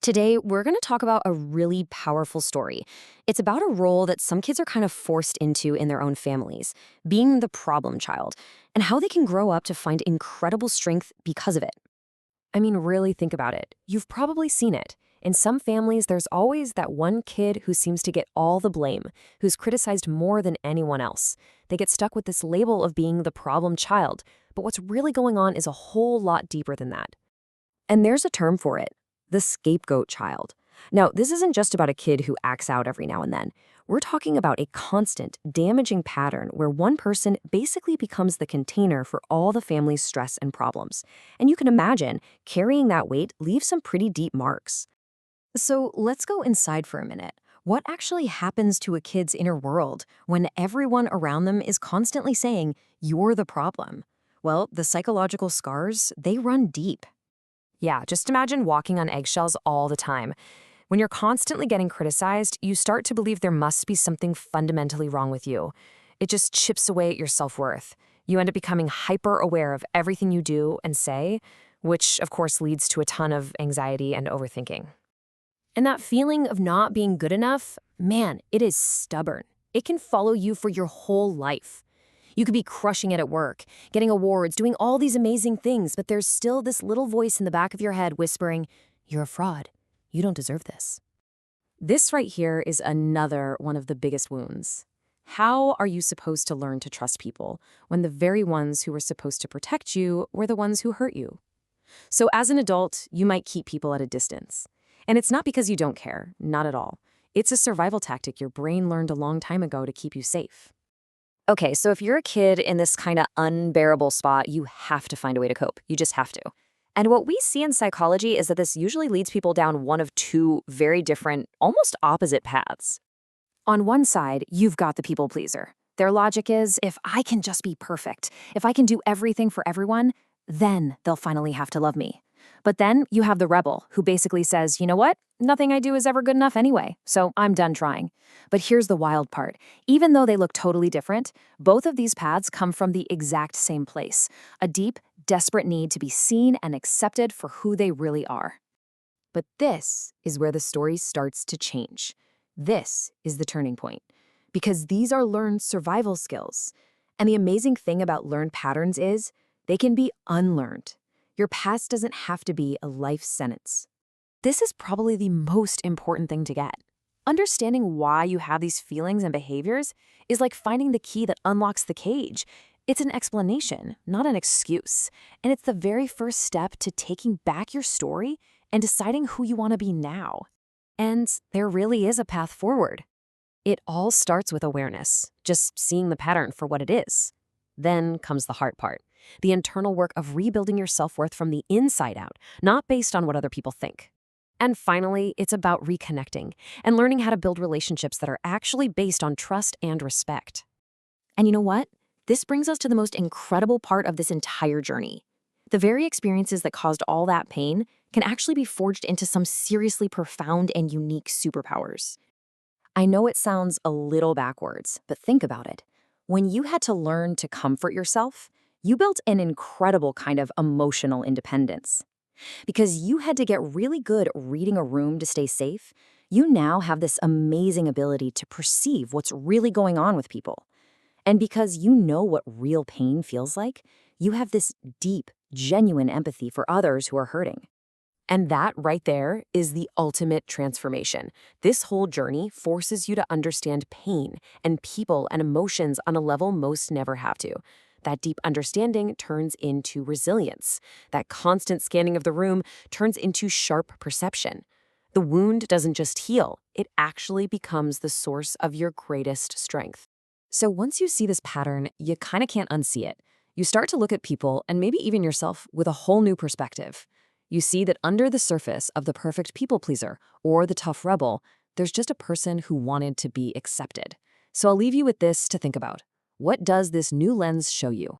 Today, we're going to talk about a really powerful story. It's about a role that some kids are kind of forced into in their own families, being the problem child, and how they can grow up to find incredible strength because of it. I mean, really think about it. You've probably seen it. In some families, there's always that one kid who seems to get all the blame, who's criticized more than anyone else. They get stuck with this label of being the problem child, but what's really going on is a whole lot deeper than that. And there's a term for it, the scapegoat child. Now, this isn't just about a kid who acts out every now and then. We're talking about a constant, damaging pattern where one person basically becomes the container for all the family's stress and problems. And you can imagine, carrying that weight leaves some pretty deep marks. So let's go inside for a minute. What actually happens to a kid's inner world when everyone around them is constantly saying, "You're the problem"? Well, the psychological scars, they run deep. Yeah, just imagine walking on eggshells all the time. When you're constantly getting criticized, you start to believe there must be something fundamentally wrong with you. It just chips away at your self-worth. You end up becoming hyper aware of everything you do and say, which of course leads to a ton of anxiety and overthinking. And that feeling of not being good enough, man, it is stubborn. It can follow you for your whole life. You could be crushing it at work, getting awards, doing all these amazing things, but there's still this little voice in the back of your head whispering, "You're a fraud. You don't deserve this." This right here is another one of the biggest wounds. How are you supposed to learn to trust people when the very ones who were supposed to protect you were the ones who hurt you? So as an adult, you might keep people at a distance. And it's not because you don't care, not at all. It's a survival tactic your brain learned a long time ago to keep you safe. Okay, so if you're a kid in this kind of unbearable spot, you have to find a way to cope. You just have to. And what we see in psychology is that this usually leads people down one of two very different, almost opposite paths. On one side, you've got the people pleaser. Their logic is, if I can just be perfect, if I can do everything for everyone, then they'll finally have to love me. But then you have the rebel, who basically says, you know what? Nothing I do is ever good enough anyway, so I'm done trying. But here's the wild part. Even though they look totally different, both of these paths come from the exact same place, a deep, desperate need to be seen and accepted for who they really are. But this is where the story starts to change. This is the turning point. Because these are learned survival skills. And the amazing thing about learned patterns is they can be unlearned. Your past doesn't have to be a life sentence. This is probably the most important thing to get. Understanding why you have these feelings and behaviors is like finding the key that unlocks the cage. It's an explanation, not an excuse. And it's the very first step to taking back your story and deciding who you want to be now. And there really is a path forward. It all starts with awareness, just seeing the pattern for what it is. Then comes the hard part, the internal work of rebuilding your self-worth from the inside out, not based on what other people think. And finally, it's about reconnecting and learning how to build relationships that are actually based on trust and respect. And you know what? This brings us to the most incredible part of this entire journey. The very experiences that caused all that pain can actually be forged into some seriously profound and unique superpowers. I know it sounds a little backwards, but think about it. When you had to learn to comfort yourself, you built an incredible kind of emotional independence. Because you had to get really good at reading a room to stay safe, you now have this amazing ability to perceive what's really going on with people. And because you know what real pain feels like, you have this deep, genuine empathy for others who are hurting. And that right there is the ultimate transformation. This whole journey forces you to understand pain and people and emotions on a level most never have to. That deep understanding turns into resilience. That constant scanning of the room turns into sharp perception. The wound doesn't just heal, it actually becomes the source of your greatest strength. So once you see this pattern, you kind of can't unsee it. You start to look at people and maybe even yourself with a whole new perspective. You see that under the surface of the perfect people pleaser or the tough rebel, there's just a person who wanted to be accepted. So I'll leave you with this to think about. What does this new lens show you?